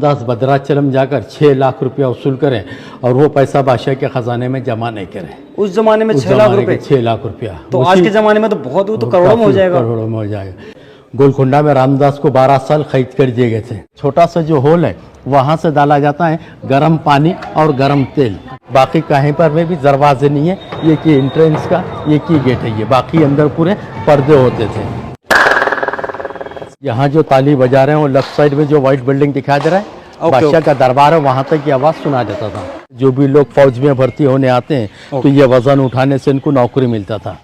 रामदास भद्राचलम जाकर 6 लाख रुपया वसूल करें और वो पैसा बादशाह के खजाने में जमा नहीं करें। उस जमाने में 6 लाख रुपए, 6 लाख रुपया तो आज के ज़माने में तो बहुत, वो तो करोड़ों में हो जाएगा। करोड़ों में हो जाएगा। गोलकुंडा में रामदास को 12 साल कैद कर दिए गए थे। छोटा सा जो होल है वहाँ से डाला जाता है गर्म पानी और गर्म तेल। बाकी कहीं पर में भी दरवाजे नहीं है, ये की एंट्रेंस का ये की गेट है, ये बाकी अंदर पूरे पर्दे होते थे। यहाँ जो ताली बजा रहे हैं वो लेफ्ट साइड में जो व्हाइट बिल्डिंग दिखाई दे रहा है, बादशाह का दरबार है, वहाँ तक की आवाज़ सुना देता था। जो भी लोग फौज में भर्ती होने आते हैं तो ये वजन उठाने से इनको नौकरी मिलता था।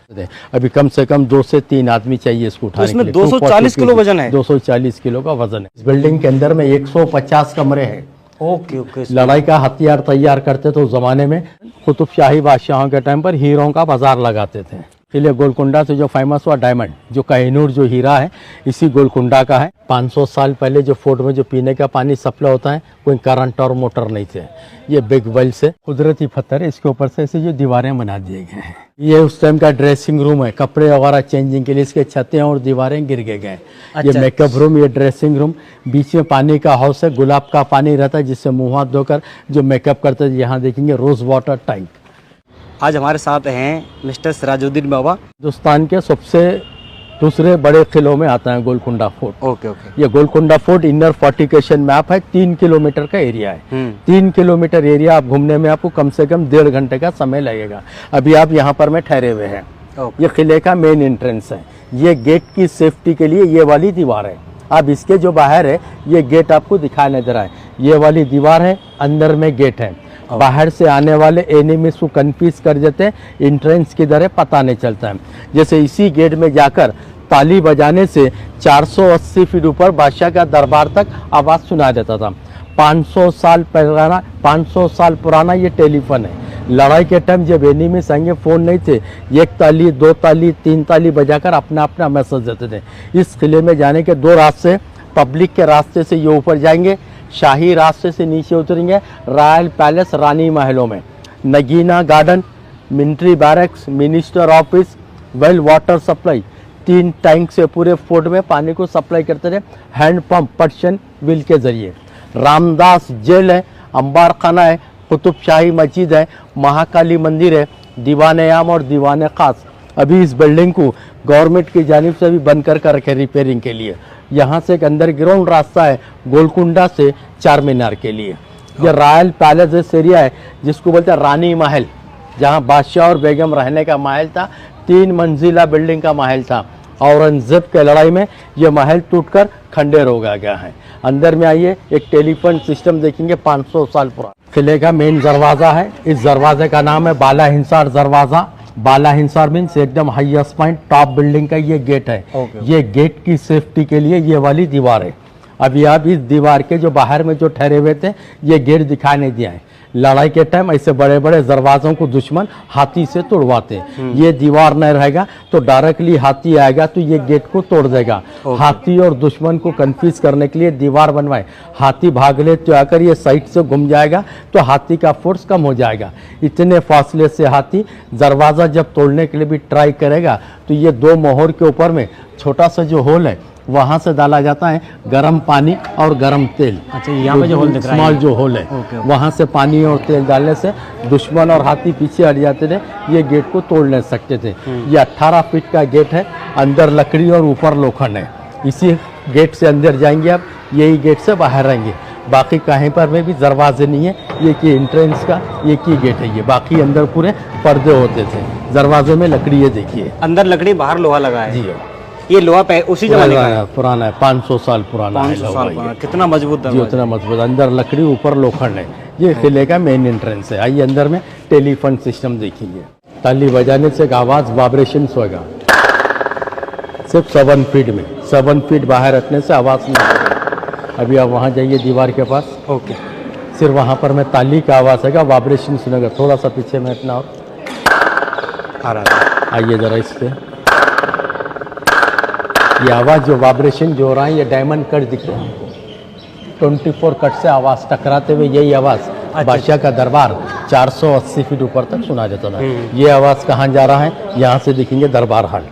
अभी कम से कम 2 से 3 आदमी चाहिए इसको उठाने के लिए। 240 किलो वजन है। 240 किलो का वजन है। इस बिल्डिंग के अंदर में 150 कमरे हैं। ओके। लड़ाई का हथियार तैयार करते थे उस जमाने में। कुतुब शाही बादशाहों के टाइम पर हीरों का बाजार लगाते थे। इसलिए गोलकुंडा से जो फेमस हुआ डायमंड, जो कोहिनूर जो हीरा है, इसी गोलकुंडा का है। 500 साल पहले जो फोर्ट में जो पीने का पानी सप्लाई होता है, कोई करंट और मोटर नहीं थे। ये बिग वेल से कुदरती पत्थर है, इसके ऊपर से ऐसे जो दीवारें बना दिए गए हैं। ये उस टाइम का ड्रेसिंग रूम है, कपड़े वगैरह चेंजिंग के लिए इसके छतें और दीवारें गिर गए गए। ये मेकअप रूम, ये ड्रेसिंग रूम। बीच में पानी का हाउस है, गुलाब का पानी रहता है जिससे मुँह हाथ धोकर जो मेकअप करते हैं। यहाँ देखेंगे रोज वाटर टैंक। आज हमारे साथ हैं मिस्टर सिराजुद्दीन बाबा। हिंदुस्तान के सबसे दूसरे बड़े किलों में आता है गोलकुंडा फोर्ट। ओके। ये Golconda fort inner fortification map है। 3 किलोमीटर का एरिया है। 3 किलोमीटर एरिया आप घूमने में आपको कम से कम 1.5 घंटे का समय लगेगा। अभी आप यहाँ पर में ठहरे हुए हैं। ये किले का मेन एंट्रेंस है। ये गेट की सेफ्टी के लिए ये वाली दीवार है। अब इसके जो बाहर है ये गेट आपको दिखाई नहीं दे रहा है। ये वाली दीवार है, अंदर में गेट है। बाहर से आने वाले एनिमीज को कंफ्यूज कर देते हैं, एंट्रेंस किधर है पता नहीं चलता है। जैसे इसी गेट में जाकर ताली बजाने से 480 फीट ऊपर बादशाह का दरबार तक आवाज़ सुना देता था। 500 साल पुराना ये टेलीफोन है। लड़ाई के टाइम जब एनिमीज आएंगे, फ़ोन नहीं थे, 1 ताली 2 ताली 3 ताली बजाकर अपना अपना मैसेज देते थे। इस किले में जाने के 2 रास्ते, पब्लिक के रास्ते से ये ऊपर जाएंगे, शाही रास्ते से नीचे उतरेंगे रॉयल पैलेस रानी महलों में। Nagina garden, military barracks, minister office, well water supply, 3 tank से पूरे फोर्ट में पानी को सप्लाई करते रहे हैंड पंप पर्शियन व्हील के जरिए। रामदास जेल है, अंबार खाना है, कुतुब शाही मस्जिद है, महाकाली मंदिर है, दीवाने आम और दीवाने खास। अभी इस बिल्डिंग को गवर्नमेंट की जानिब से भी बंद कर रखे रिपेयरिंग के लिए। यहाँ से एक अंडरग्राउंड रास्ता है गोलकुंडा से चार मीनार के लिए। ये रॉयल पैलेस एरिया है जिसको बोलते हैं रानी महल, जहाँ बादशाह और बेगम रहने का महल था। 3 मंजिला बिल्डिंग का महल था। औरंगजेब के लड़ाई में ये महल टूटकर खंडेर हो गया है। अंदर में आइए, एक टेलीफोन सिस्टम देखेंगे 500 साल पुराना। किले का मेन दरवाज़ा है। इस दरवाजे का नाम है बाला हिंसार दरवाज़ा। बाला हिंसार मीन्स एकदम हाईएस्ट पॉइंट, टॉप बिल्डिंग का ये गेट है। ये गेट की सेफ्टी के लिए ये वाली दीवार है। अभी आप इस दीवार के जो बाहर में जो ठहरे हुए थे, ये गेट दिखाई नहीं दिया है। लड़ाई के टाइम ऐसे बड़े बड़े दरवाजों को दुश्मन हाथी से तोड़वाते। ये दीवार नहीं रहेगा तो डायरेक्टली हाथी आएगा तो ये गेट को तोड़ देगा। हाथी और दुश्मन को कंफ्यूज करने के लिए दीवार बनवाए। हाथी भाग ले तो आकर ये साइड से घूम जाएगा तो हाथी का फोर्स कम हो जाएगा। इतने फासले से हाथी दरवाज़ा जब तोड़ने के लिए भी ट्राई करेगा तो ये 2 मोहर के ऊपर में छोटा सा जो होल है वहाँ से डाला जाता है गर्म पानी और गर्म तेल। अच्छा, यहाँ पे जो होल दिख रहा है, स्मॉल जो होल है, वहाँ से पानी और तेल डालने से दुश्मन और हाथी पीछे हट जाते थे, ये गेट को तोड़ नहीं सकते थे। ये 18 फीट का गेट है, अंदर लकड़ी और ऊपर लोखंड है। इसी गेट से अंदर जाएंगे आप, यही गेट से बाहर आएंगे। बाकी कहीं पर में भी दरवाजे नहीं है। ये की एंट्रेंस का ये की गेट है। ये बाकी अंदर पूरे पर्दे होते थे। दरवाजे में लकड़ी ये देखिए, अंदर लकड़ी बाहर लोहा लगा है। जी ये लोहा उसी जमाने का है, पुराना है, 500 साल पुराना है। 500 साल पुराना। कितना मजबूत जी, उतना मजबूत। अंदर लकड़ी ऊपर लोखंड है। ये किले का मेन एंट्रेंस है। आइए अंदर में टेलीफोन सिस्टम देखेंगे। ताली बजाने से एक आवाज़ वाइब्रेशन होगा। सिर्फ 7 फीट में, 7 फीट बाहर रखने से आवाज़ नहीं आएगी। अभी आप वहाँ जाइए दीवार के पास। ओके, सिर्फ वहाँ पर में ताली का आवाज़ आएगा, वाइब्रेशन सुनेगा। थोड़ा सा पीछे में हटना और आ रहा है। आइए ज़रा इस पे। ये आवाज़ जो वाइब्रेशन जो हो रहा है, ये डायमंड कट दिख रहा है। 24 कट से आवाज़ टकराते हुए यही आवाज़ बादशाह का दरबार 480 फीट ऊपर तक सुना देता था। ये आवाज़ कहाँ जा रहा है, यहाँ से दिखेंगे दरबार हाल।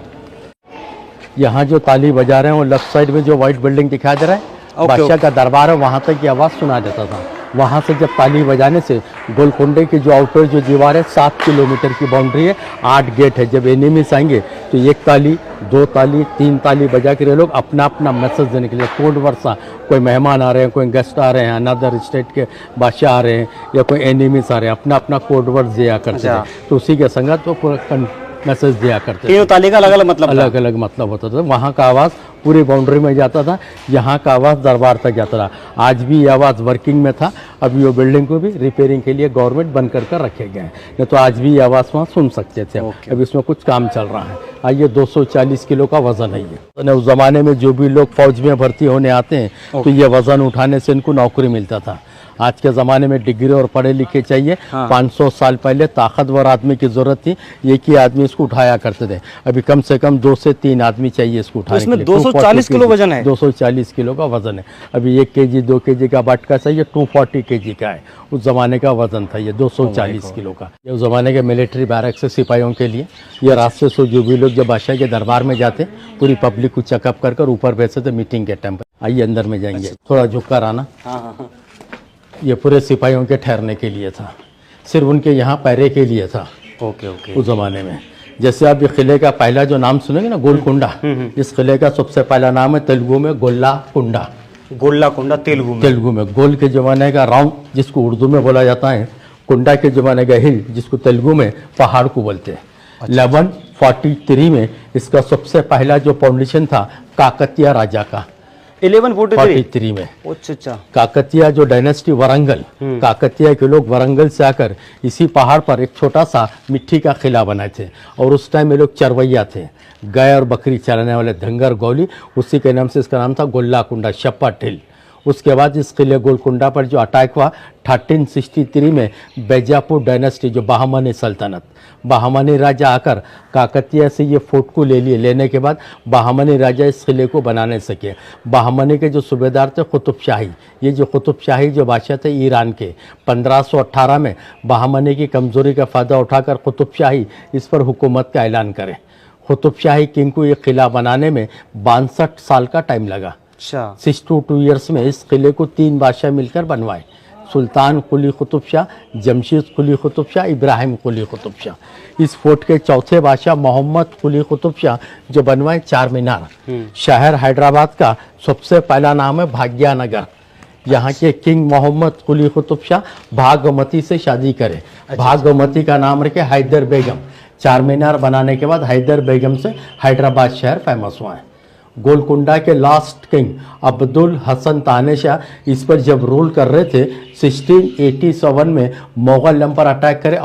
यहाँ जो ताली बजा रहे हैं वो लेफ्ट साइड में जो व्हाइट बिल्डिंग दिखाई दे रहा है, बादशाह का दरबार है, वहाँ तक की आवाज़ सुना देता था। वहाँ से जब ताली बजाने से गोलकुंडे की जो आउटर जो दीवार है 7 किलोमीटर की बाउंड्री है, 8 गेट है। जब एनिमीज आएंगे तो 1 ताली, 2 ताली, 3 ताली बजा कर ये लोग अपना अपना मैसेज देने के लिए कोड वर्षा, कोई मेहमान आ रहे हैं, कोई गेस्ट आ रहे हैं, अनदर स्टेट के बादशाह आ रहे हैं या कोई एनिमीज आ रहे हैं, अपना अपना कोड वर्ड दिया करते थे। तो उसी के संगत वो पूरा मैसेज दिया करते थे। ताली का अलग अलग मतलब अलग अलग मतलब होता था। वहाँ का आवाज़ पूरी बाउंड्री में जाता था, यहाँ का आवाज़ दरबार तक जाता था। आज भी ये आवाज़ वर्किंग में था। अभी वो बिल्डिंग को भी रिपेयरिंग के लिए गवर्नमेंट बंद कर रखे गए हैं, नहीं तो आज भी ये आवाज़ वहाँ सुन सकते थे। अभी इसमें कुछ काम चल रहा है। आइए 240 किलो का वज़न है ये। उस ज़माने में जो भी लोग फौज में भर्ती होने आते हैं तो ये वज़न उठाने से इनको नौकरी मिलता था। आज के ज़माने में डिग्री और पढ़े लिखे चाहिए। 500 साल पहले ताकतवर आदमी की ज़रूरत थी, एक ही आदमी इसको उठाया करते थे। अभी कम से कम 2 से 3 आदमी चाहिए इसको उठाने के लिए। इसमें 240 किलो वजन है। 240 किलो का वजन है। अभी 1 केजी 2 केजी का बटका चाहिए, 240 केजी का है। उस ज़माने का वजन था ये 240 किलो का। ये उस ज़माने के मिलिट्री बैरक से सिपाहियों के लिए ये रास्ते से जो भी लोग जब बादशाह के दरबार में जाते पूरी पब्लिक को चेकअप कर ऊपर भेजते थे मीटिंग के टाइम पर। आइए अंदर में जाएंगे, थोड़ा झुक कर आना। ये पूरे सिपाहियों के ठहरने के लिए था, सिर्फ उनके यहाँ पैरे के लिए था। Okay okay. उस ज़माने में जैसे आप ये किले का पहला जो नाम सुनेंगे ना, गोलकुंडा, इस किले का सबसे पहला नाम है तेलुगु में गोल्ला कुंडा। गोल्ला कुंडा तेलुगु में गोल के ज़माने का राउंड जिसको उर्दू में बोला जाता है, कुंडा के ज़माने का हिल जिसको तेलुगु में पहाड़ को बोलते हैं। 1143 में इसका सबसे पहला जो फाउंडेशन था काकतीय राजा का। 1143 में अच्छा काकतीय जो डायनेस्टी वरंगल, काकतीय के लोग वरंगल से आकर इसी पहाड़ पर एक छोटा सा मिट्टी का किला बनाए थे। और उस टाइम ये लोग चरवैया थे, गाय और बकरी चराने वाले धंगर गौली, उसी के नाम से इसका नाम था गोल्ला कुंडा, शप्पा हिल। उसके बाद इस किले गोलकुंडा पर जो अटैक हुआ 1363 में बेजापुर डायनेस्टी जो बहामनी सल्तनत, बहामनी राजा आकर काकतीय से ये फोर्ट को लेने के बाद बहामनी राजा इस किले को बना नहीं सके। बहामनी के जो सूबेदार थे कुतुब शाही, ये जो कुतुब शाही जो बादशाह थे ईरान के, 1518 में बहामनी की कमज़ोरी का फ़ायदा उठाकर कुतुब शाही इस पर हुकूमत का ऐलान करे। कुतुब शाही किंग को ये किला बनाने में 62 साल का टाइम लगा। 62 ईयर्स में इस किले को 3 बादशाह मिलकर बनवाए, सुल्तान कुली कुतुब शाह, जमशीद कुली कुतुब शाह, इब्राहिम कुली कुतुब शाह। इस फोर्ट के चौथे बादशाह मोहम्मद कुली कुतुब शाह जो बनवाए 4 मीनार। शहर हैदराबाद का सबसे पहला नाम है भाग्यनगर। यहाँ के किंग मोहम्मद कुली कुतुब शाह भागमती से शादी करे, भागमती का नाम रखे हैदर बेगम। 4 मीनार बनाने के बाद हैदर बेगम से हैदराबाद शहर फेमस हुआ है। गोलकुंडा के लास्ट किंग अब्दुल हसन तानेशाह इस पर जब रूल कर रहे थे 1687 में मुगल पर अटैक करे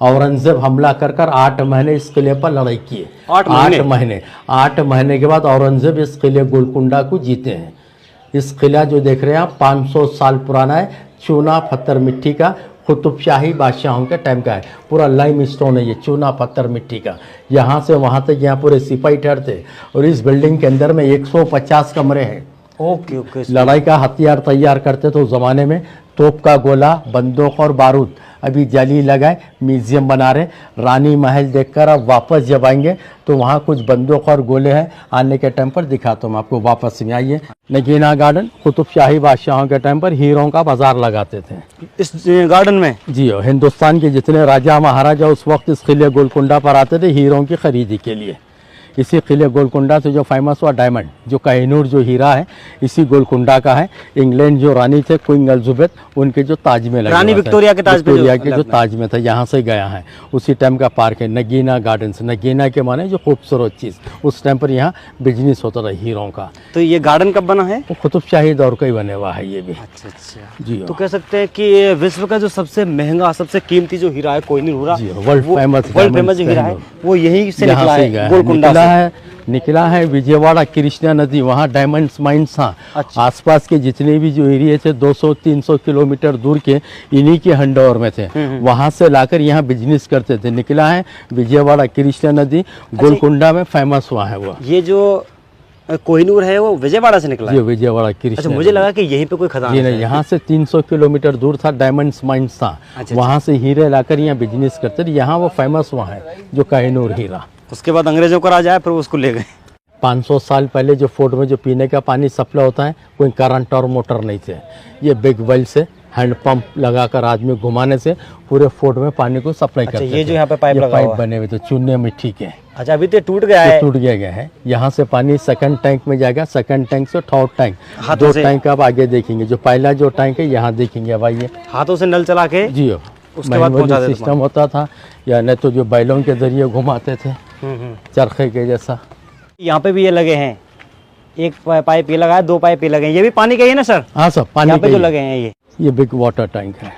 औरंगजेब हमला कर 8 महीने इस किले पर लड़ाई किए। 8 महीने के बाद औरंगजेब इस किले गोलकुंडा को जीते हैं। इस किला जो देख रहे हैं आप 500 साल पुराना है, चूना पत्थर मिट्टी का, कुतुब शाही बादशाहों के टाइम का है। पूरा लाइम स्टोन है ये, चूना पत्थर मिट्टी का। यहाँ से वहाँ तक यहाँ पूरे सिपाही ठहरते और इस बिल्डिंग के अंदर में 150 कमरे हैं। ओके। लड़ाई का हथियार तैयार करते थे उस ज़माने में, तोप का गोला, बंदूक और बारूद। अभी जाली लगाए म्यूजियम बना रहे। रानी महल देखकर अब वापस जब आएंगे तो वहाँ कुछ बंदूक और गोले हैं, आने के टाइम पर दिखाता हूँ आपको। वापस में आइए। नगीना गार्डन कुतुब शाही बादशाहों के टाइम पर हीरों का बाजार लगाते थे इस गार्डन में। जी हो, हिंदुस्तान के जितने राजा महाराजा उस वक्त इस किले गोलकुंडा पर आते थे हीरों की खरीदी के लिए। इसी किले गोलकुंडा से जो फेमस हुआ डायमंड, जो कोहिनूर जो हीरा है इसी गोलकुंडा का है। इंग्लैंड जो रानी थे क्वीन एलिजाबेथ, उनके जो ताज में लगा, रानी विक्टोरिया के ताज में था, यहाँ से गया है। उसी टाइम का पार्क है नगीना गार्डन्स। नगीना के माने जो खूबसूरत चीज़, उस टाइम पर यहाँ बिजनेस होता था हीरों का। तो ये गार्डन कब बना है? वो कुतुब शाही दौर का ही बने हुआ है ये भी। अच्छा जी। तो कह सकते हैं कि ये विश्व का जो सबसे महंगा, सबसे कीमती जो हीरा है कोहिनूर हीरा, वर्ल्ड फेमस हीरा है, वो यहीं से निकला है, गोलकुंडा निकला है। विजयवाड़ा कृष्णा नदी, वहाँ डायमंड्स माइंस था। आसपास के जितने भी जो एरिया थे 200-300 किलोमीटर दूर के इन्हीं के हंडोर में थे, वहाँ से लाकर यहाँ बिजनेस करते थे। निकला है विजयवाड़ा कृष्णा नदी, गोलकुंडा में फेमस हुआ है वो। ये जो कोहिनूर है वो विजयवाड़ा से निकला है? विजयवाड़ा कृष्णा। अच्छा, मुझे लगा कि यहीं पे कोई खदान है। यहाँ से 300 किलोमीटर दूर था, डायमंड्स माइंस था। वहाँ से हीरे लाकर यहाँ बिजनेस करते थे। यहाँ वो फेमस हुआ है जो कोहिनूर हीरा। उसके बाद अंग्रेजों का राज आया, फिर उसको ले गए। 500 साल पहले जो फोर्ट में जो पीने का पानी सप्लाई होता है, कोई करंट और मोटर नहीं थे। ये बिग वेल से हैंड पंप लगाकर आदमी घुमाने से पूरे फोर्ट में पानी को सप्लाई करते थे। ये जो यहाँ पे पाइप लगा पाइप हुआ है। बने हुए थे चूने मिट्टी के। अच्छा, अभी तो टूट गया है। टूट गया है। यहाँ से पानी सेकंड टैंक में जाएगा, सेकंड टैंक से थर्ड टैंक, हाथों 2 से- टैंक आप आगे देखेंगे। जो पहला जो टैंक है यहाँ देखेंगे भाई, ये हाथों से नल चला के जियो उसके बाद पहुंचा देते सिस्टम होता था, या नहीं तो जो बैलों के जरिए घुमाते थे चरखे के जैसा। यहाँ पे भी ये लगे हैं, एक पाइप ये लगा है, 2 पाइप ये लगे हैं। ये भी पानी के ही है ना सर? हाँ सब पानी यहाँ पे के जो ही। लगे हैं ये बिग वाटर टैंक है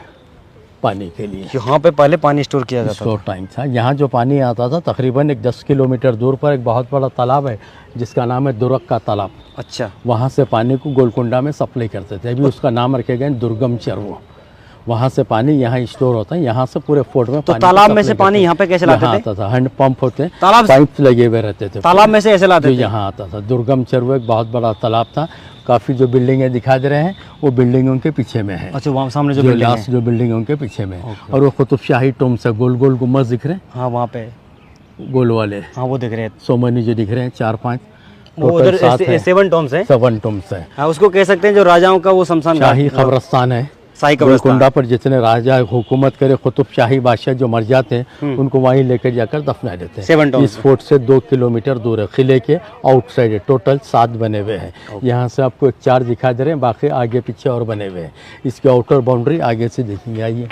पानी के लिए। यहाँ पे पहले पानी स्टोर किया जाता स्टोर टैंक था। यहाँ जो पानी आता था तकरीबन एक 10 किलोमीटर दूर पर एक बहुत बड़ा तालाब है जिसका नाम है दुर्ग का तालाब। था। अच्छा, वहाँ से पानी को गोलकुंडा में सप्लाई करते थे। अभी उसका नाम रखे गए दुर्गम चरवो। वहाँ से पानी यहाँ स्टोर होता है, यहाँ से पूरे फोर्ट में तो पानी तालाब में सप्लाई से पानी करते यहाँ पे कैसे थे। लाते यहाँ थे? आता था, हैंड पंप होते, तालाब पाइप लगे हुए रहते थे। तालाब में से ऐसे लाते जो थे? यहाँ आता था दुर्गम चरवो एक बहुत बड़ा तालाब था। काफ़ी जो बिल्डिंगें दिखा दे रहे हैं वो बिल्डिंगों के पीछे में है। अच्छा, वहाँ सामने जो जो बिल्डिंग लास्ट है। जो बिल्डिंगों के पीछे में है। और वो कुतुब शाही टोम से गोल गोल गुम्बद दिख रहे हैं, हाँ वहाँ पे, गोल वाले हाँ वो दिख रहे हैं। सोमनी जो दिख रहे हैं 4-5 वो उधर 7 टॉम्स है। 7 टोम्स है। हाँ, उसको कह सकते हैं जो राजाओं का वो शमशान घाट, शाही कब्रस्तान है। शाही कब्रिस्तान। गोलकुंडा पर जितने राजा हुकूमत करे कुतुब शाही बादशाह जो मर जाते हैं उनको वहीं लेकर जाकर दफना देते हैं। 7 टॉम्स इस फोर्ट से 2 किलोमीटर दूर है, किले के आउटसाइड है। टोटल 7 बने हुए हैं। यहाँ से आपको एक 4 दिखा दे रहे हैं, बाकी आगे पीछे और बने हुए हैं। इसकी आउटर बाउंड्री आगे से देखेंगे, आइए।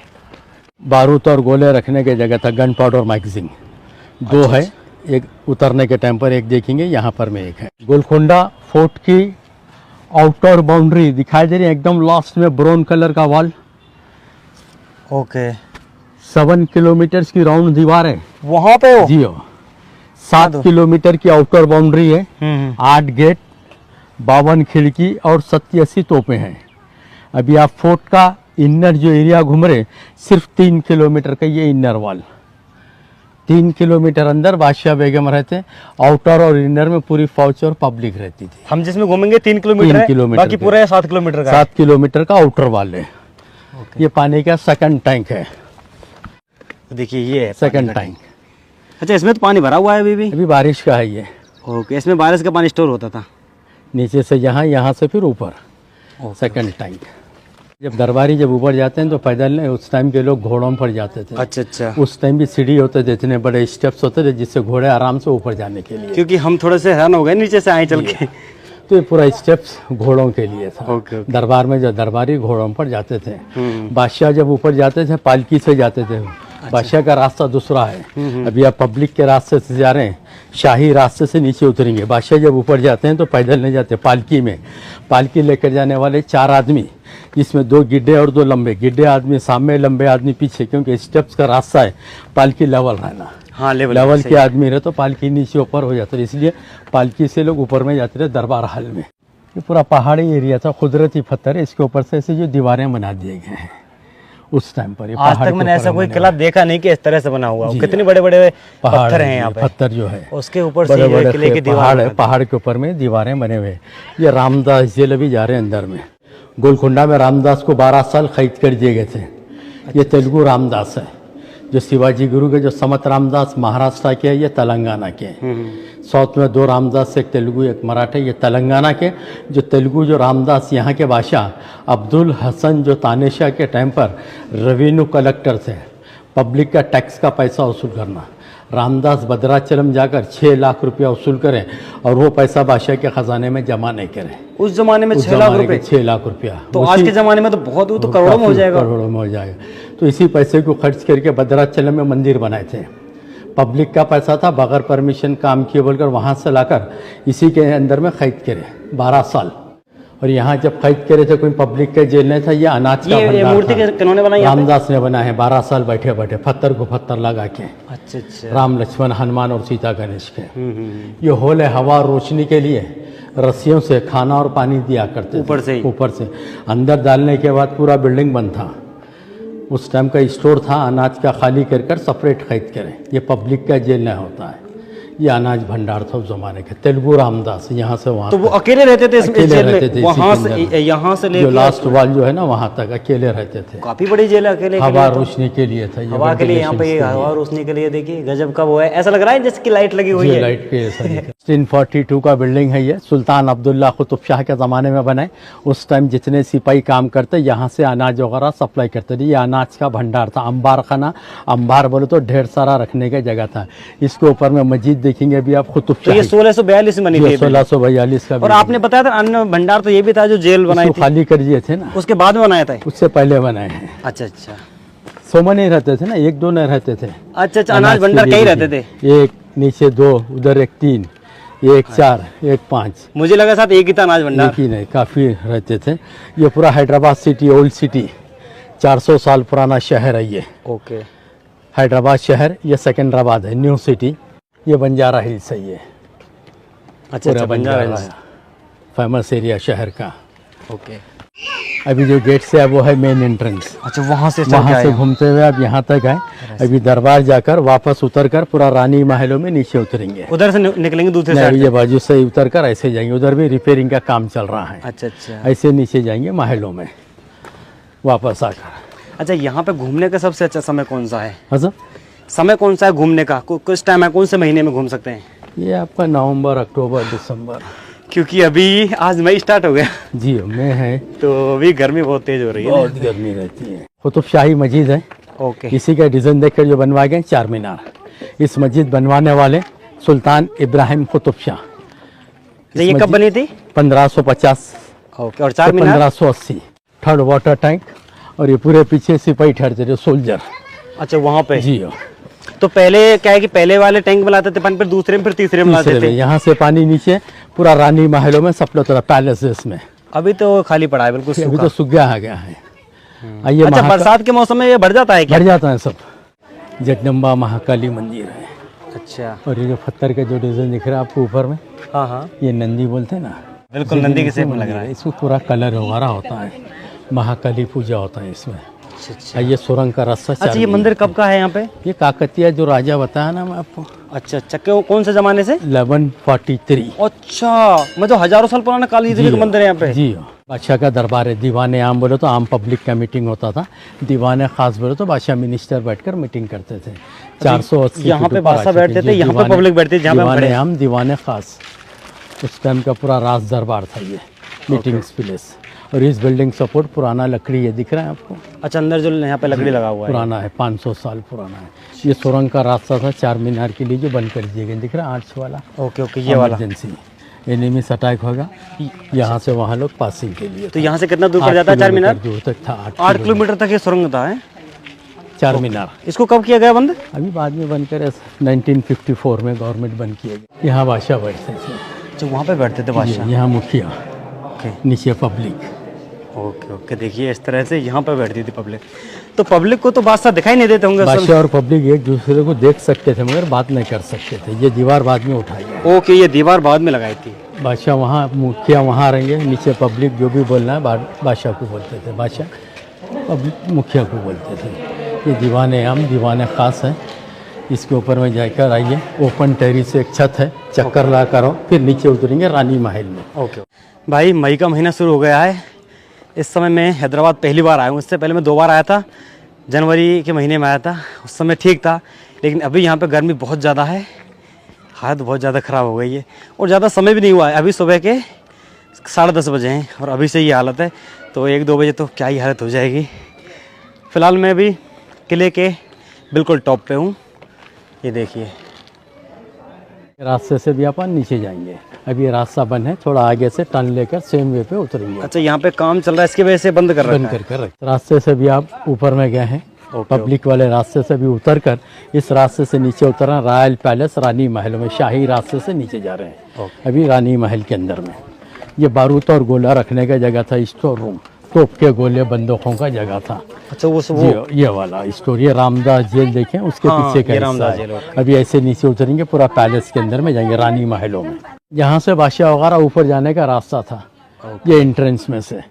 बारूद और गोले रखने की जगह था, गन पाउडर मैगजीन 2 है। एक उतरने के टाइम पर एक देखेंगे, यहाँ पर में एक है। गोलकुंडा फोर्ट की आउटर बाउंड्री दिखाई दे रही है, एकदम लास्ट में ब्राउन कलर का वॉल। ओके, 7 किलोमीटर की राउंड दीवार है वहाँ पे हो? जी हो। 7 किलोमीटर की आउटर बाउंड्री है। 8 गेट, 52 खिड़की और 87 तोपें हैं। अभी आप फोर्ट का इनर जो एरिया घूम रहे, सिर्फ 3 किलोमीटर का ये इनर वॉल। 3 किलोमीटर अंदर बादशाह बेगम रहते, आउटर और इनर में पूरी फौज और पब्लिक रहती थी। हम जिसमें घूमेंगे 3 किलोमीटर 3 है, किलोमीटर बाकी के। पूरा 7 किलोमीटर का है। 7 किलोमीटर का आउटर वॉल है। ये पानी का सेकंड टैंक है, देखिए ये है सेकंड पानी का टैंक। टैंक। अच्छा, इसमें तो पानी भरा हुआ है अभी भी? अभी बारिश का है ये। ओके, इसमें बारिश का पानी स्टोर होता था। नीचे से यहाँ से फिर ऊपर सेकंड टैंक। जब दरबारी जब ऊपर जाते हैं तो पैदल नहीं, उस टाइम के लोग घोड़ों पर जाते थे। अच्छा अच्छा, उस टाइम भी सीढ़ी होते थे, इतने बड़े स्टेप्स होते थे जिससे घोड़े आराम से ऊपर जाने के लिए। क्योंकि हम थोड़े से हैरान हो गए नीचे से आए चल के। तो ये पूरा स्टेप्स घोड़ों के लिए था। Okay, okay. दरबार में जो दरबारी घोड़ों पर जाते थे, बादशाह जब ऊपर जाते थे पालकी से जाते थे। बादशाह का रास्ता दूसरा है। अभी आप पब्लिक के रास्ते से जा रहे हैं, शाही रास्ते से नीचे उतरेंगे। बादशाह जब ऊपर जाते हैं तो पैदल नहीं जाते, पालकी में। पालकी लेकर जाने वाले 4 आदमी, जिसमें 2 गिड्ढे और 2 लंबे। गिड्ढे आदमी सामने, लंबे आदमी पीछे, क्योंकि स्टेप्स का रास्ता है। पालकी लेवल रहना, हाँ लेवल के आदमी रहे तो पालकी नीचे ऊपर हो जाते, इसलिए पालकी से लोग ऊपर में जाते रहे दरबार हाल में। ये पूरा पहाड़ी एरिया था, कुदरती पत्थर है। इसके ऊपर से ऐसे जो दीवारें बना दिए गए हैं उस टाइम पर। ये आज पहाड़ तक के मैंने ऊपर ऐसा कोई बने किला देखा नहीं कि इस तरह से बना हुआ हो। जी, कितने बड़े बड़े पहाड़ पत्थर हैं यहाँ पे, पत्थर जो है उसके ऊपर से बड़े ये बड़े किले की पहाड़ दीवार है। पहाड़ के ऊपर में दीवारें बने हुए हैं। ये रामदास जेल अभी जा रहे हैं अंदर में। गोलकुंडा में रामदास को 12 साल कैद कर दिए गए थे। ये तेलुगु रामदास है। जो शिवाजी गुरु के जो समत रामदास महाराष्ट्र के है, ये तेलंगाना के हैं। साउथ में 2 रामदास, एक तेलुगु एक मराठी, ये तेलंगाना के। जो तेलुगु जो रामदास यहाँ के बादशाह अब्दुल हसन जो तानेशाह के टाइम पर रेवेन्यू कलेक्टर थे, पब्लिक का टैक्स का पैसा वसूल करना। रामदास भद्राचलम जाकर 6 लाख रुपया वसूल करें और वो पैसा बादशाह के खजाने में जमा नहीं करें। उस जमाने में उस 6 लाख जमाने रुपए, के 6 लाख रुपया तो आज के जमाने में तो बहुत, वो तो करोड़ों में हो जाएगा। करोड़ों में हो जाएगा। तो इसी पैसे को खर्च करके भद्राचलम में मंदिर बनाए थे। पब्लिक का पैसा था, बगैर परमिशन काम किए बोलकर वहाँ से लाकर इसी के अंदर में कैद करे 12 साल। और यहाँ जब कैद करे थे, कोई पब्लिक का जेल नहीं था। ये अनाज का ये भंडार मूर्ति था। किन्होंने बनाई यहाँ पे? रामदास ने बनाया है। 12 साल बैठे बैठे पत्थर को पत्थर लगा के। अच्छा अच्छा, राम लक्ष्मण हनुमान और सीता गणेश के। ये होल है हवा और रोशनी के लिए। रस्सियों से खाना और पानी दिया करते ऊपर से ही? ऊपर से। अंदर डालने के बाद पूरा बिल्डिंग बंद था। उस टाइम का स्टोर था, अनाज का खाली कर कर सेपरेट खरीद करें। ये पब्लिक का जेल नहीं होता है। ये अनाज भंडार था उस जमाने के, तेलुगु रामदास, यहाँ से वहाँ तो वो अकेले रहते थे अकेले जेल रहते थे में, इसी वहाँ के अंदर से में। यहाँ से जो लेके लास्ट वाल जो है ना वहाँ तक अकेले रहते थे। काफी बड़ी जेल है अकेले के हवा लिए तो। रोशनी के लिए था ये, हवा के लिए यहाँ पे, ये हवा रोशनी के लिए देखिए गजब का वो है, ऐसा लग रहा है जैसे कि लाइट लगी हुई है। लाइट के ऐसा 1642 का बिल्डिंग है ये, सुल्तान अब्दुल्ला कुतुब शाह के ज़माने में बनाए। उस टाइम जितने सिपाही काम करते यहाँ से अनाज वगैरह सप्लाई करते थे। ये अनाज का भंडार था, अंबार खाना, अंबार बोले तो ढेर सारा रखने का जगह था। इसके ऊपर में मस्जिद देखेंगे अभी आप, कुतुब तो शाह, ये 1642 में बनी थी 1642 का। और आपने बताया था अन्न भंडार तो ये भी था जो जेल बनाई इसको थी, खाली कर दिए थे ना, उसके बाद में बनाया था। उससे पहले बनाए हैं। अच्छा अच्छा 100 नहीं रहते थे ना, 1-2 नहीं रहते थे। अच्छा, अनाज भंडार कई रहते थे, एक नीचे 2, उधर एक 3, एक 4, एक 5। मुझे लगा साथ एक ही था अनाज भंडार। एक ही नहीं, काफ़ी रहते थे। ये पूरा हैदराबाद सिटी, ओल्ड सिटी, 400 साल पुराना शहर है ये। ओके, हैदराबाद शहर, ये सेकंदराबाद है, न्यू सिटी। ये बंजारा हिल्स है ये, अच्छा पूरा बंजारा हिल्स। फेमस एरिया शहर का। ओके, अभी जो गेट से है वो है मेन एंट्रेंस। अच्छा वहाँ से घूमते हुए आप यहाँ तक आए। अभी दरबार जाकर वापस उतर कर पूरा रानी महलों में नीचे उतरेंगे। उधर से निकलेंगे दूसरे नहीं, साइड ये बाजू से उतर कर ऐसे जाएंगे, उधर भी रिपेयरिंग का काम चल रहा है। अच्छा अच्छा ऐसे नीचे जाएंगे महलों में वापस आकर। अच्छा, यहाँ पे घूमने का सबसे अच्छा समय कौन सा है? हाँ सर, समय कौन सा है घूमने का? किस टाइम है, कौन से महीने में घूम सकते हैं? ये आपका नवंबर, अक्टूबर, दिसंबर। क्योंकि अभी आज मई स्टार्ट हो गया जी मैं है, तो अभी गर्मी बहुत तेज हो रही है। बहुत गर्मी रहती है। कुतुब शाही मस्जिद है, ओके, इसी का डिज़ाइन देखकर जो बनवा गए 4 मीनार। इस मस्जिद बनवाने वाले सुल्तान इब्राहिम कुतुब शाह। ये कब बनी थी? 1550। ओके, और 4 मीनार 1580। थर्ड वाटर टैंक, और ये पूरे पीछे सिपाही ठहरते थे, सोल्जर। अच्छा वहाँ पे जी हाँ। तो पहले क्या है कि पहले वाले टैंक में लाते थे पानी, फिर दूसरे में, फिर तीसरे में लाते थे। यहाँ से पानी नीचे पूरा रानी महलों में सप्लाई होता था, पैलेसेस में। अभी तो खाली पड़ा है बिल्कुल अभी सूखा। तो सूख गया आ गया है। आइए, अच्छा, बरसात के मौसम में ये बढ़ जाता है क्या? बढ़ जाता है सब। जगदम्बा महाकाली मंदिर है। अच्छा, और ये जो पत्थर का जो डिजाइन दिख रहा है आपको ऊपर में, हाँ हाँ ये नंदी बोलते हैं ना, बिल्कुल नंदी के सेप में लग रहा है। इसमें पूरा कलर वगैरह होता है, महाकाली पूजा होता है इसमें। अच्छा, ये सुरंग का रास्ता। अच्छा ये मंदिर कब का है यहाँ पे? ये काकतिया जो राजा बताया ना मैं आपको। अच्छा अच्छा, कौन से जमाने से? 1143। अच्छा, मतलब हजारों साल पुराना काली देवी का मंदिर है यहाँ पे। जी बादशाह का दरबार है। दीवाने आम बोले तो आम पब्लिक का मीटिंग होता था, दीवाने खास बोले तो बादशाह मिनिस्टर बैठकर मीटिंग करते थे। 480 यहाँ पे बादशाह बैठते थे, यहाँ पे पब्लिक बैठती थी, दीवाने आम, दीवाने खास, उस टाइम का पूरा राज दरबार था ये, मीटिंग्स प्लेस। और इस बिल्डिंग सपोर्ट पुराना लकड़ी है, दिख रहा है आपको? अच्छा, अंदर जो यहाँ पे लकड़ी लगा हुआ है पुराना है, 500 साल पुराना है। ये सुरंग का रास्ता था 4 मीनार के लिए जो बंद कर दिए गए, दिख रहा है आर्च वाला। ओके ओके, ये वाला इमरजेंसी एनिमीज अटैक होगा, यहाँ से वहाँ लोग पासिंग के लिए। तो यहाँ से कितना दूर पड़ जाता है? 4 मीनार दूर तक था, 8 किलोमीटर तक ये सुरंग था है 4 मीनार। इसको कब किया गया बंद? अभी बाद में बंद करे, 1954 में गवर्नमेंट बंद किया गया। यहाँ बादशाह बैठते थे। अच्छा, वहाँ पे बैठते थे बादशाह। यहाँ मुखिया, ओके नीचे पब्लिक। ओके ओके, देखिए इस तरह से यहाँ पे बैठती थी पब्लिक। तो पब्लिक को तो बादशाह दिखाई नहीं देते होंगे? बादशाह और पब्लिक एक दूसरे को देख सकते थे मगर बात नहीं कर सकते थे। ये दीवार बाद में उठाई गई। ओके, ये दीवार बाद में लगाई थी। बादशाह वहाँ, मुखिया वहाँ रहेंगे, नीचे पब्लिक जो भी बोलना है बादशाह को बोलते थे, बादशाह पब्लिक मुखिया को बोलते थे। ये दीवाने आम, दीवाने खास है। इसके ऊपर में जाकर आइए, ओपन टेरिस से एक छत है, चक्कर ला कर आओ, फिर नीचे उतरेंगे रानी महल में। ओके भाई, मई का महीना शुरू हो गया है। इस समय मैं हैदराबाद पहली बार आया हूँ। इससे पहले मैं 2 बार आया था, जनवरी के महीने में आया था, उस समय ठीक था। लेकिन अभी यहाँ पे गर्मी बहुत ज़्यादा है, हालत बहुत ज़्यादा ख़राब हो गई है। और ज़्यादा समय भी नहीं हुआ है, अभी सुबह के 10:30 बजे हैं और अभी से ये हालत है। तो 1-2 बजे तो क्या ही हालत हो जाएगी। फ़िलहाल मैं अभी किले के बिल्कुल टॉप पे हूँ। ये देखिए, रास्ते से भी अपन नीचे जाएंगे। अभी रास्ता बंद है, थोड़ा आगे से टर्न लेकर सेम वे पे उतरेंगे। अच्छा, यहाँ पे काम चल रहा है, इसकी वजह से बंद कर रखा है। रास्ते से भी आप ऊपर में गए हैं, पब्लिक वाले रास्ते से भी उतर कर इस रास्ते से नीचे उतरना, रॉयल पैलेस रानी महल में शाही रास्ते से नीचे जा रहे हैं। अभी रानी महल के अंदर में ये बारूद और गोला रखने का जगह था, स्टोर रूम, तोप के गोले बंदूकों का जगह था। अच्छा, वो ये वाला स्टोर, ये रामदास जेल देखें उसके पीछे का हिस्सा है। अभी ऐसे नीचे उतरेंगे, पूरा पैलेस के अंदर में जाएंगे, रानी महलों में। यहाँ से बादशाह वगैरह ऊपर जाने का रास्ता था, ये एंट्रेंस में से।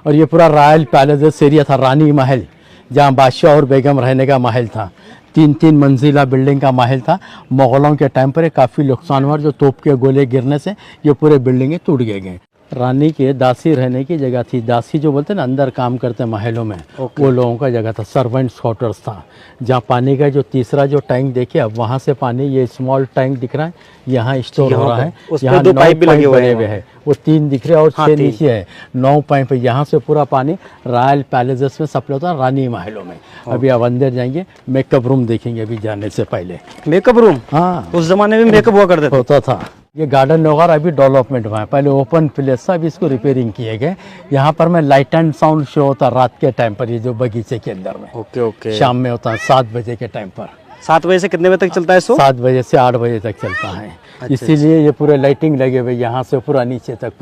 और ये पूरा रॉयल पैलेस एरिया था, रानी महल जहाँ बादशाह और बेगम रहने का महल था। 3-3 मंजिला बिल्डिंग का महल था। मुगलों के टाइम पर काफ़ी नुकसान हुआ, जो तोप के गोले गिरने से ये पूरे बिल्डिंगें टूट गए। रानी के दासी रहने की जगह थी। दासी जो बोलते हैं ना, अंदर काम करते महलों में, वो लोगों का जगह था। सर्वेंट्स क्वार्टर्स था, जहाँ पानी का जो तीसरा जो टैंक देखिए, अब वहाँ से पानी, ये स्मॉल टैंक दिख रहा है, यहाँ स्टोर हो रहा है। यहाँ 9 पाइप लगे हुए हैं, वो 3 दिख रहे हैं और 6 नीचे है, 9 पाइप। यहाँ से पूरा पानी रॉयल पैलेसेस में सप्लाई होता है, रानी महलों में। अभी आप अंदर जाएंगे, मेकअप रूम देखेंगे अभी जाने से पहले। Makeup room? हाँ, उस जमाने में मेकअप हुआ करते थे? होता था। ये गार्डन वगैरह अभी डेवलपमेंट हुआ है, पहले ओपन प्लेस था, अभी इसको रिपेयरिंग किए गए। यहाँ पर मैं लाइट एंड साउंड शो होता रात के टाइम पर, ये जो बगीचे के अंदर में। Okay okay. शाम में होता है 7 बजे के टाइम पर। 7 बजे से कितने बजे तक चलता है शो? 7 बजे से 8 बजे तक चलता है। इसीलिए ये पूरे लाइटिंग लगे हुए, यहाँ से पूरा नीचे तक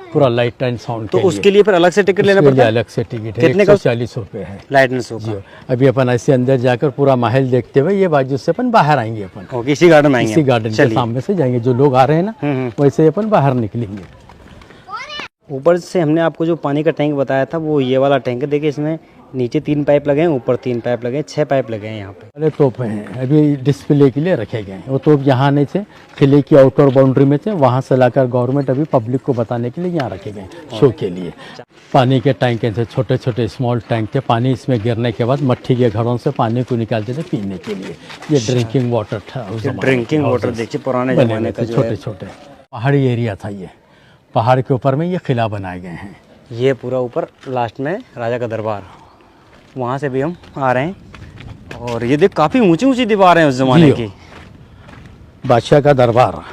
पूरा लाइट एंड साउंड। तो उसके लिए फिर अलग से टिकट लेना पड़ता है? अलग से टिकट है, कितने का? 140 रुपये है लाइट एंड शो जी। अभी अपन ऐसे अंदर जाकर पूरा महल देखते हुए ये बाजू से अपन बाहर आएंगे। अपन ओके, इसी गार्डन आएंगे? इसी गार्डन के सामने से जाएंगे, जो लोग आ रहे हैं ना, वैसे अपन बाहर निकलेंगे। ऊपर से हमने आपको जो पानी का टैंक बताया था, वो ये वाला टैंक है। देखिए, इसमें नीचे 3 पाइप लगे हैं, ऊपर 3 पाइप लगे हैं, 6 पाइप लगे हैं यहाँ पे। पहले तोप हैं, अभी डिस्प्ले के लिए रखे गए। वो तोप यहाँ नहीं थे, किले की आउटर बाउंड्री में थे, वहाँ से लाकर गवर्नमेंट अभी पब्लिक को बताने के लिए यहाँ रखे गए, शो के लिए। पानी के टैंक थे, छोटे छोटे स्मॉल टैंक थे। पानी इसमें गिरने के बाद मट्टी के घड़ों से पानी को निकालते थे पीने के लिए। ये ड्रिंकिंग वाटर था। ड्रिंकिंग वाटर देखिए, पुराने जमाने का छोटे छोटे पहाड़ी एरिया था। ये पहाड़ के ऊपर में ये किला बनाए गए हैं। ये पूरा ऊपर लास्ट में राजा का दरबार, वहाँ से भी हम आ रहे हैं। और ये देख, काफ़ी ऊंची ऊंची दीवार हैं उस जमाने की। बादशाह का दरबार।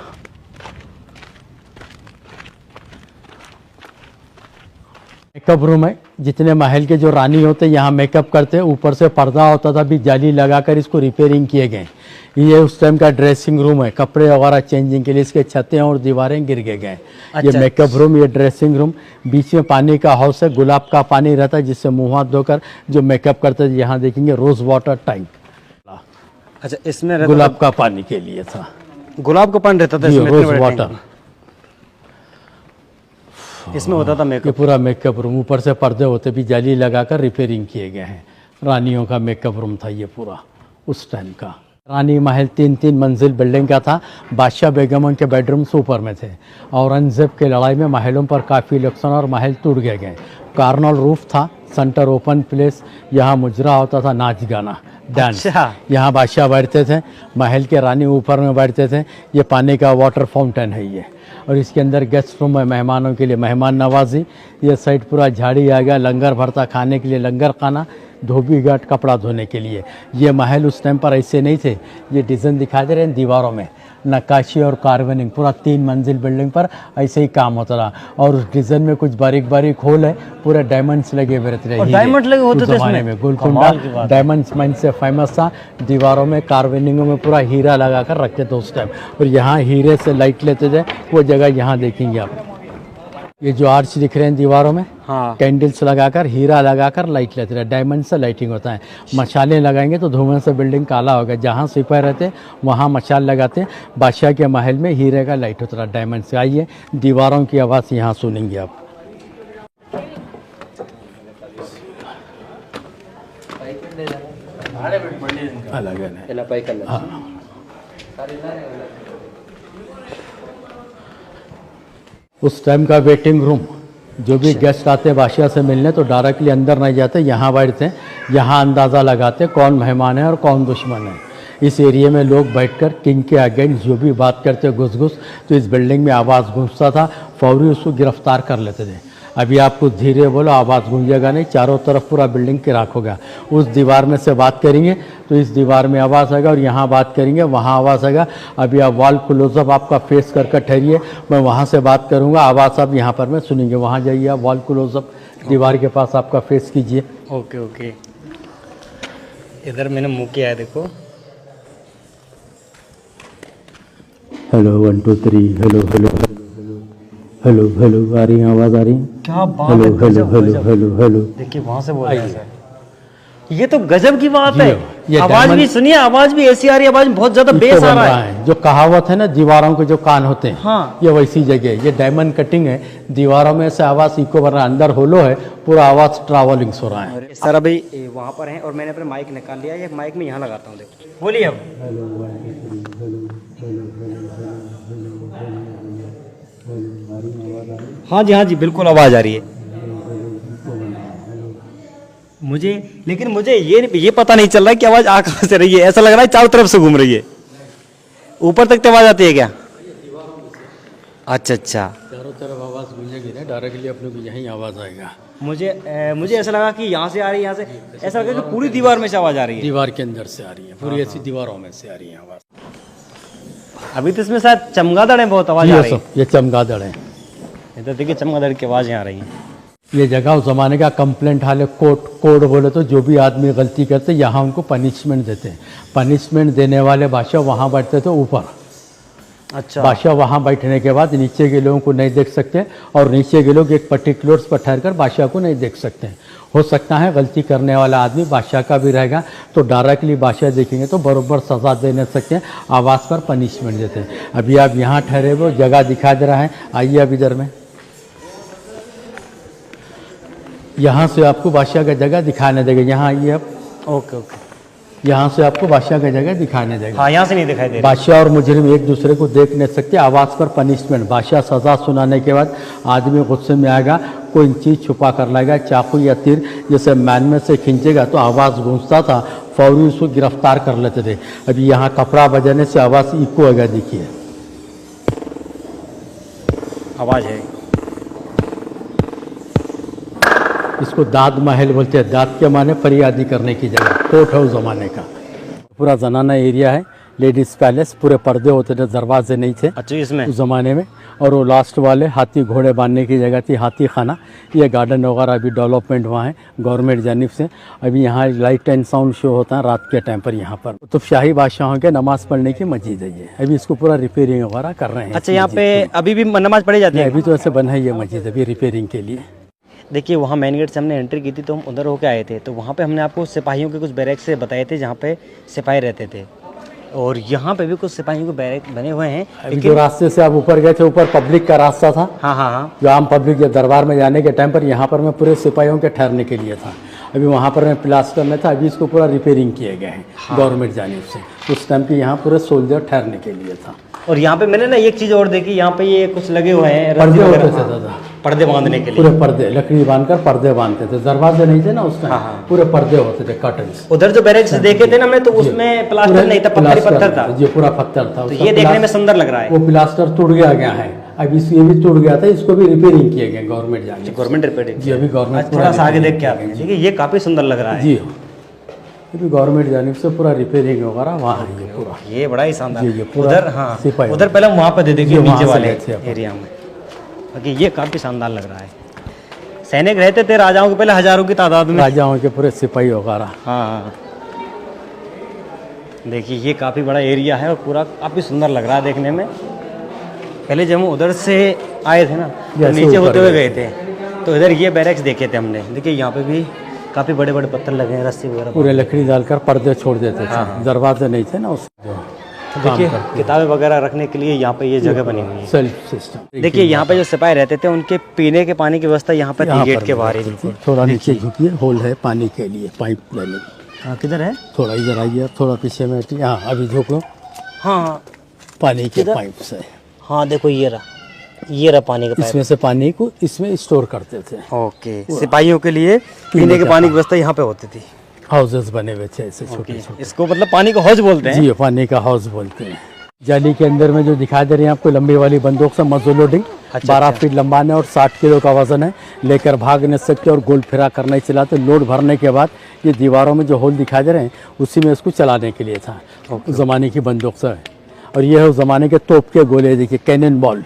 मेकअप रूम है। जितने महल के जो रानी होते यहाँ मेकअप करते, ऊपर से पर्दा होता था, भी जाली लगाकर इसको रिपेयरिंग किए गए। ये उस टाइम का ड्रेसिंग रूम है, कपड़े वगैरह चेंजिंग के लिए। इसके छतें और दीवारें गिर गए। ये मेकअप रूम, ये ड्रेसिंग रूम। बीच में पानी का हाउस है, गुलाब का पानी रहता है, जिससे मुँह हाथ धोकर जो मेकअप करते थे। यहाँ देखेंगे रोज वाटर टैंक। अच्छा, इसमें गुलाब का पानी के लिए था। गुलाब का पानी रहता था इसमें, रोज वाटर। इसमें होता था मेकअप। ये पूरा मेकअप रूम, ऊपर से पर्दे होते, भी जाली लगाकर रिपेयरिंग किए गए हैं। रानियों का मेकअप रूम था ये पूरा उस टाइम का। रानी महल 3-3 मंजिल बिल्डिंग का था। बादशाह बेगमों के बेडरूम्स ऊपर में थे। औरंगजेब के लड़ाई में महलों पर काफ़ी नुकसान और महल टूट गए। कार्नल रूफ था, सेंटर ओपन प्लेस। यहाँ मुजरा होता था, नाच गाना, डांस। यहाँ बादशाह बैठते थे, महल के रानी ऊपर में बैठते थे। ये पानी का वाटर फाउंटेन है ये। और इसके अंदर गेस्ट रूम है, मेहमानों के लिए मेहमान नवाजी। ये साइड पूरा झाड़ी आ गया, लंगर भरता, खाने के लिए लंगर खाना, धोबी घाट कपड़ा धोने के लिए। ये महल उस टाइम पर ऐसे नहीं थे। ये डिज़ाइन दिखा दे रहे हैं दीवारों में, नक्काशी और कार्विंग। पूरा 3 मंजिल बिल्डिंग पर ऐसे ही काम होता रहा। और उस डिज़ाइन में कुछ बारीक बारीक होल है, पूरे डायमंड्स लगे हुए रहते थे। डायमंड लगे होते थे जमाने में। गोलकुंडा डायमंड्स माइन से फेमस था। दीवारों में कार्विंगों में पूरा हीरा लगा कर रखते थे उस टाइम। और यहाँ हीरे से लाइट लेते थे। वो जगह यहाँ देखेंगे आप, ये जो आर्च दिख रहे हैं दीवारों में, हाँ, कैंडल्स लगाकर, हीरा लगाकर लाइट लेते रहे। डायमंड से लाइटिंग होता है। मशालें लगाएंगे तो धुएं से बिल्डिंग काला होगा। जहाँ सिपाही रहते वहाँ मशाल लगाते। बादशाह के महल में हीरे का लाइट होता रहा, डायमंड से। आइए, दीवारों की आवाज़ यहाँ सुनेंगे आप। अलग है। हाँ। उस टाइम का वेटिंग रूम, जो भी गेस्ट आते बादशाह से मिलने तो डायरेक्टली अंदर नहीं जाते, यहाँ बैठते। यहाँ अंदाज़ा लगाते कौन मेहमान है और कौन दुश्मन है। इस एरिया में लोग बैठकर किंग के अगेंस्ट जो भी बात करते घुस तो इस बिल्डिंग में आवाज़ गूंजता था, फौरी उसको गिरफ्तार कर लेते थे। अभी आप कुछ धीरे बोलो, आवाज़ गूंजेगा नहीं, चारों तरफ पूरा बिल्डिंग किराक होगा। उस दीवार में से बात करेंगे तो इस दीवार में आवाज़ आएगा, और यहाँ बात करेंगे वहाँ आवाज़ आएगा। अभी आप वॉल क्लोजअप आपका फेस करके ठहरिए, मैं वहाँ से बात करूँगा, आवाज़ आप यहाँ पर मैं सुनेंगे। वहाँ जाइए आप, वॉल क्लोजअप दीवार के पास आपका फेस कीजिए। Okay okay. इधर मैंने मुँह किया है, देखो। Hello 1 2 3, hello hello hello hello, आ रही है आवाज़, आ रही है? क्या बात hello hello hello hello hello. देखिए, वहाँ से बोल रहे हैं। ये तो गजब की बात जी, है। ये आवाज डायमंड- भी सुनिए, आवाज भी ऐसी आ रही है, आवाज में बहुत ज्यादा बेस इसको आ बन रहा रहा है। है। जो कहावत है ना, दीवारों के जो कान होते हैं, हाँ। ये वैसी जगह है। ये डायमंड कटिंग है, दीवारों में से आवाज इको बन रहा है, अंदर होलो है, पूरा आवाज ट्रैवलिंग हो रहा है। सर अभी वहाँ पर हैं और मैंने अपना माइक निकाल लिया, ये माइक में यहाँ लगाता हूँ, देखो बोलिए अब। हाँ जी बिल्कुल आवाज आ रही है मुझे, लेकिन मुझे ये पता नहीं चल रहा है कि आवाज आ कहाँ से रही है। ऐसा लग रहा है चारों तरफ से घूम रही है। ऊपर तक तो आवाज आती है क्या? अच्छा चारों तरफ आवाज गूंजेगी ना, डायरेक्टली अपने को यहीं आवाज आएगा। मुझे ऐसा लगा कि यहाँ से आ रही है, यहाँ से ऐसा लगा कि पूरी दीवार में से आवाज आ रही है। दीवार के अंदर से आ रही है, पूरी ऐसी दीवारों में से आ रही है आवाज। अभी तो इसमें शायद चमगादड़ है, बहुत आवाज आ रही है। ये चमगादड़ है। इधर देखिए चमगादड़ की आवाजें आ रही हैं। ये जगह उस जमाने का कंप्लेंट हाल है, कोड बोले तो जो भी आदमी गलती करते यहाँ उनको पनिशमेंट देते हैं। पनिशमेंट देने वाले बादशाह वहाँ बैठते थे ऊपर। अच्छा, बादशाह वहाँ बैठने के बाद नीचे के लोगों को नहीं देख सकते, और नीचे के लोग एक पर्टिकुलर पर ठहर कर बादशाह को नहीं देख सकते। हो सकता है गलती करने वाला आदमी बादशाह का भी रहेगा, तो डायरेक्टली बादशाह देखेंगे तो बराबर सजा दे नहीं सकते, आवाज़ पर पनिशमेंट देते हैं। अभी आप यहाँ ठहरे हुए, जगह दिखा दे रहा है, आइए अब इधर में। यहाँ से आपको बादशाह का जगह दिखाने देगा। यहाँ आइए आप। ओके। यहाँ से आपको बादशाह का जगह दिखाने देगा। हाँ, यहाँ से नहीं दिखाई दे रहा। बादशाह और मुजरिम एक दूसरे को देख नहीं सकते। आवाज़ पर पनिशमेंट, बादशाह सज़ा सुनाने के बाद आदमी गुस्से में आएगा, कोई चीज़ छुपा कर लाएगा, चाकू या तीर जैसे मैन में से खींचेगा तो आवाज़ गूंजता था, फौरी उसको गिरफ्तार कर लेते थे। अभी यहाँ कपड़ा बजाने से आवाज़ इको होगा, देखिए आवाज है। इसको दाद महल बोलते हैं। दाद के माने फरियादी करने की जगह, कोर्ट है उस ज़माने का। पूरा जनाना एरिया है, लेडीज़ पैलेस, पूरे पर्दे होते थे, दरवाजे नहीं थे अच्छा, इसमें उस ज़माने में। और वो लास्ट वाले हाथी घोड़े बांधने की जगह थी, हाथी खाना। ये गार्डन वगैरह अभी डेवलपमेंट हुआ है गवर्नमेंट जानिब से। अभी यहाँ लाइट एंड साउंड शो होता है रात के टाइम पर यहाँ पर। तो शाही बादशाहों के नमाज़ पढ़ने की मस्जिद है ये। अभी इसको पूरा रिपेयरिंग वगैरह कर रहे हैं। अच्छा, यहाँ पे अभी भी नमाज पढ़ी जाती है? अभी तो ऐसे बना है ये मस्जिद अभी रिपेयरिंग के लिए। देखिए, वहाँ मेन गेट से हमने एंट्री की थी तो हम उधर होके आए थे, तो वहाँ पे हमने आपको सिपाहियों के कुछ बैरक से बताए थे जहाँ पे सिपाही रहते थे, और यहाँ पे भी कुछ सिपाहियों के बैरक बने हुए हैं। अभी जो रास्ते से आप ऊपर गए थे, ऊपर पब्लिक का रास्ता था। हाँ, जो आम पब्लिक के दरबार में जाने के टाइम पर यहाँ पर मैं पूरे सिपाहियों के ठहरने के लिए था। अभी वहाँ पर मैं प्लास्टर में था, अभी इसको पूरा रिपेयरिंग किए गए हैं गवर्नमेंट जानिब से। उस टाइम पे यहाँ पूरे सोल्जर ठहरने के लिए था। और यहाँ पे मैंने ना एक चीज़ और देखी, यहाँ पे ये कुछ लगे हुए हैं पर्दे होते थे दादा, पर्दे बांधने के लिए। पूरे पर्दे लकड़ी बांधकर पर्दे बांधते थे। दरवाजे नहीं थे ना उस टाइम, पूरे पर्दे होते थे, कर्टन्स। उधर जो बैरक्स देखे थे ना हमने, तो उसमें प्लास्टर नहीं था, पत्थर था। जी, पूरा पत्थर था। तो ये देखने में सुंदर लग रहा है। वो प्लास्टर टूट गया है, अब ये भी टूट गया था, इसको भी रिपेयरिंग किए गए गवर्नमेंट जाने। गवर्नमेंट रिपेयरिंग जी, अभी गवर्नमेंट थोड़ा सा आगे देख के आते हैं। देखिए, ये काफी सुंदर लग रहा है। जी, अभी गवर्नमेंट जानिब से पूरा रिपेयरिंग वगैरह वहाँ है ये पूरा। ये बड़ा ही शानदार। जी, ये पूरा उधर, हाँ, सिपाही। उधर पहले हम वहाँ पे दे देखिए, जी, वहाँ नीचे से वाले गए थे अपन। एरिया में। बाकी ये काफी शानदार लग रहा है। सैनिक रहते थे राजाओं के पहले, हजारों की तादाद में। राजाओं के पूरे सिपाही वगैरह। हाँ, देखिए ये काफ़ी बड़ा एरिया है और पूरा काफ़ी सुंदर लग रहा है देखने में। पहले जब हम उधर से आए थे ना, तो नीचे होते हुए गए थे, तो इधर ये बैरक्स देखे थे हमने। देखिए यहाँ पे भी काफ़ी बड़े बड़े पत्थर लगे हैं, रस्सी वगैरह, पूरे लकड़ी डालकर पर्दे छोड़ देते थे। दरवाजे नहीं थे ना उस। देखिए किताबें वगैरह रखने के लिए यहाँ पे ये जगह बनी हुई है। Self system. देखिए यहाँ पे जो सिपाही रहते थे उनके पीने के पानी की व्यवस्था यहाँ पे थी, गेट के बाहर ही। थोड़ा नीचे झुकिए, होल है पानी के लिए, पाइप लेने। हाँ, किधर है? थोड़ा इधर आइए, थोड़ा पीछे में हटिए। हाँ, अभी झुक लो। हाँ, पानी के पाइप से। हाँ देखो, ये रहा पानी का पाइप। इसमें से पानी को इसमें स्टोर करते थे। ओके, सिपाहियों के लिए पीने के पानी की व्यवस्था यहाँ पे होती थी। हाउसेस बने हुए थे ऐसे छोटे छोटे। इसको मतलब पानी का हौज बोलते हैं। जी, पानी का हाउस बोलते हैं। जाली के अंदर में जो दिखा दे रहे हैं आपको, लंबी वाली बंदूक से मजो लोडिंग। 12 फीट लंबाने और 60 किलो का वजन है। लेकर भाग नहीं सकते और गोल फिरा कर नहीं चलाते। लोड भरने के बाद ये दीवारों में जो होल दिखाई दे रहे हैं, उसी में इसको चलाने के लिए था। उस ज़माने की बंदूक से। और ये है उस ज़माने के तोप के गोले, देखिए कैनन बॉल।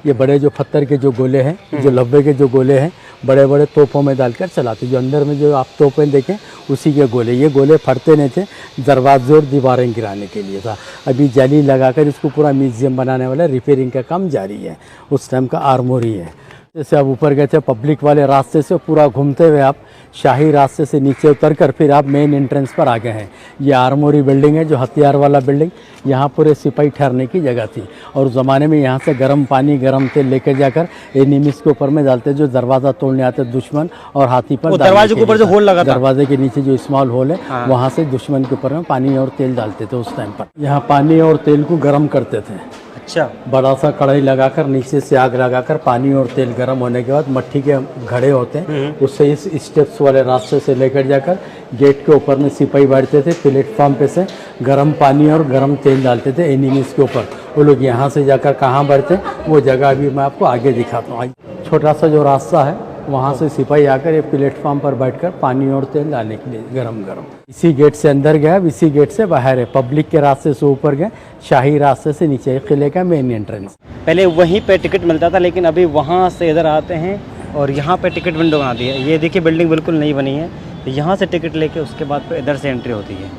ये बड़े जो पत्थर के जो गोले हैं, जो लब्बे के जो गोले हैं, बड़े बड़े तोपों में डालकर चलाते। जो अंदर में जो आप तोपें देखें, उसी के गोले। ये गोले फटते नहीं थे, दरवाजे और दीवारें गिराने के लिए था। अभी जाली लगाकर इसको पूरा म्यूजियम बनाने वाला रिपेयरिंग का काम जारी है। उस टाइम का आर्मोरी है। जैसे आप ऊपर गए थे पब्लिक वाले रास्ते से पूरा घूमते हुए आप शाही रास्ते से नीचे उतरकर फिर आप मेन एंट्रेंस पर आ गए हैं। ये आर्मोरी बिल्डिंग है, जो हथियार वाला बिल्डिंग। यहाँ पूरे सिपाही ठहरने की जगह थी और ज़माने में यहाँ से गर्म पानी गर्म तेल लेकर जाकर एनिमीज के ऊपर में डालते, जो दरवाज़ा तोड़ने आते दुश्मन और हाथी पर। दरवाजे के ऊपर जो होल लगा था, दरवाजे के नीचे जो स्मॉल होल है, हाँ। वहाँ से दुश्मन के ऊपर में पानी और तेल डालते थे उस टाइम पर। यहाँ पानी और तेल को गर्म करते थे। अच्छा, बड़ा सा कढ़ाई लगाकर नीचे से आग लगाकर पानी और तेल गर्म होने के बाद मट्टी के घड़े होते हैं, उससे इस स्टेप्स वाले रास्ते से लेकर जाकर गेट के ऊपर में सिपाही बैठते थे। प्लेटफॉर्म पे से गर्म पानी और गर्म तेल डालते थे एनिमीज के ऊपर। वो लोग यहाँ से जाकर कहाँ बैठते, वो जगह अभी मैं आपको आगे दिखाता हूँ। छोटा सा जो रास्ता है, वहाँ से सिपाही आकर ये प्लेटफॉर्म पर बैठकर पानी और तेल डालने के लिए गरम गरम। इसी गेट से अंदर गया, इसी गेट से बाहर है। पब्लिक के रास्ते से ऊपर गए, शाही रास्ते से नीचे, किले का मेन एंट्रेंस। पहले वहीं पे टिकट मिलता था, लेकिन अभी वहाँ से इधर आते हैं और यहाँ पे टिकट विंडो बना दी है। ये देखिए बिल्डिंग बिल्कुल नई बनी है, यहाँ से टिकट लेके उसके बाद फिर इधर से एंट्री होती है।